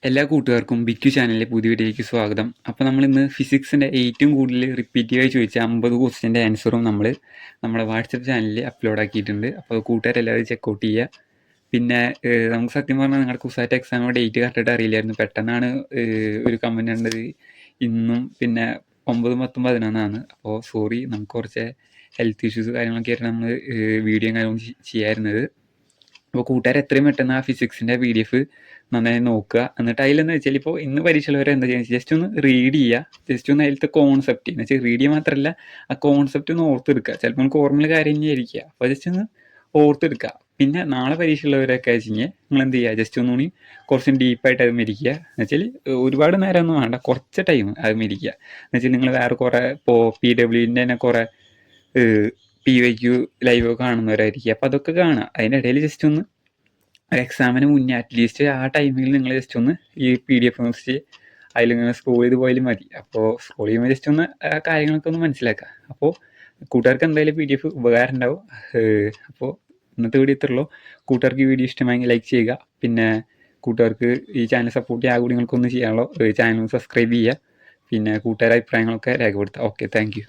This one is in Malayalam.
എല്ലാ കൂട്ടുകാർക്കും ബിക്യു ചാനലിലെ പുതിയ വീഡിയോയിലേക്ക് സ്വാഗതം. അപ്പോൾ നമ്മളിന്ന് ഫിസിക്സിൻ്റെ ഏറ്റവും കൂടുതൽ റിപ്പീറ്റീവായി ചോദിച്ച 50 ക്വസ്റ്റ്യൻ്റെ ആൻസറും നമ്മുടെ വാട്സപ്പ് ചാനലിൽ അപ്ലോഡ് ആക്കിയിട്ടുണ്ട്. അപ്പോൾ കൂട്ടുകാരെല്ലാവരും ചെക്കൗട്ട് ചെയ്യുക. പിന്നെ നമുക്ക് സത്യം പറഞ്ഞാൽ നിങ്ങളുടെ കുസാറ്റ് എക്സാമിൻ്റെ ഡേറ്റ് കറക്റ്റായിട്ട് അറിയില്ലായിരുന്നു. പെട്ടെന്നാണ് ഒരു കമൻറ്റ് കണ്ടത് ഇന്നും പിന്നെ 9, 10, 11 അപ്പോൾ സോറി, നമുക്ക് കുറച്ച് ഹെൽത്ത് ഇഷ്യൂസ് കാര്യങ്ങളൊക്കെ ആയിട്ട് നമ്മൾ വീഡിയോയും കാര്യങ്ങളും ചെയ്യാറുന്നത്. അപ്പോൾ കൂട്ടുകാർ എത്രയും പെട്ടെന്ന് ആ ഫിസിക്സിൻ്റെ PDF നന്നായി നോക്കുക. എന്നിട്ട് അതിലെന്ന് വെച്ചാൽ ഇപ്പോൾ ഇന്ന് പരീക്ഷയുള്ളവരെ എന്താ ചെയ്യുക, ജസ്റ്റ് ഒന്ന് റീഡ് ചെയ്യുക. ജസ്റ്റ് ഒന്ന് അതിലത്തെ കോൺസെപ്റ്റ് എന്ന് വെച്ചാൽ റീഡ് ചെയ്യുക മാത്രമല്ല, ആ കോൺസെപ്റ്റ് ഒന്ന് ഓർത്തെടുക്കുക. ചിലപ്പോൾ നമുക്ക് ഓർമ്മയിൽ കാര്യം തന്നെയായിരിക്കുക. അപ്പോൾ ജസ്റ്റ് ഒന്ന് ഓർത്തെടുക്കുക. പിന്നെ നാളെ പരീക്ഷയുള്ളവരൊക്കെ വെച്ചിങ്ങനെ നിങ്ങൾ എന്ത് ചെയ്യുക, ജസ്റ്റ് ഒന്നുകൂടി കുറച്ചും ഡീപ്പായിട്ട് അത് മേടിക്കുക. എന്ന് വെച്ചാൽ ഒരുപാട് നേരമൊന്നും വേണ്ട, കുറച്ച് ടൈം അത് മേടിക്കുക. എന്ന് വെച്ചാൽ നിങ്ങൾ വേറെ കുറേ ഇപ്പോൾ PWൻ്റെ തന്നെ കുറേ PYQ ലൈവ് കാണുന്നവരായിരിക്കും. അപ്പോൾ അതൊക്കെ കാണുക. അതിൻ്റെ ഇടയിൽ ജസ്റ്റ് ഒന്ന് ഒരു എക്സാമിന് മുന്നേ അറ്റ്ലീസ്റ്റ് ആ ടൈമിൽ നിങ്ങൾ ജസ്റ്റ് ഒന്ന് ഈ PDF വെച്ച് അതിലിങ്ങനെ സ്ക്രോൾ ചെയ്ത് പോയാലും മതി. അപ്പോൾ സ്ക്രോൾ ചെയ്യുമ്പോൾ ജസ്റ്റ് ഒന്ന് കാര്യങ്ങളൊക്കെ ഒന്ന് മനസ്സിലാക്കുക. അപ്പോൾ കൂട്ടുകാർക്ക് എന്തായാലും PDF ഉപകാരം ഉണ്ടാവും. അപ്പോൾ ഇന്നത്തെ വീഡിയോ ഇത്രയുള്ളൂ. കൂട്ടുകാർക്ക് ഈ വീഡിയോ ഇഷ്ടമായെങ്കിൽ ലൈക്ക് ചെയ്യുക. പിന്നെ കൂട്ടുകാർക്ക് ഈ ചാനൽ സപ്പോർട്ട് ചെയ്യാൻ കൂടി നിങ്ങൾക്കൊന്നും ചെയ്യാനുള്ളൂ, ചാനൽ സബ്സ്ക്രൈബ് ചെയ്യുക. പിന്നെ കൂട്ടുകാരുടെ അഭിപ്രായങ്ങളൊക്കെ രേഖപ്പെടുത്തുക. Okay, thank you.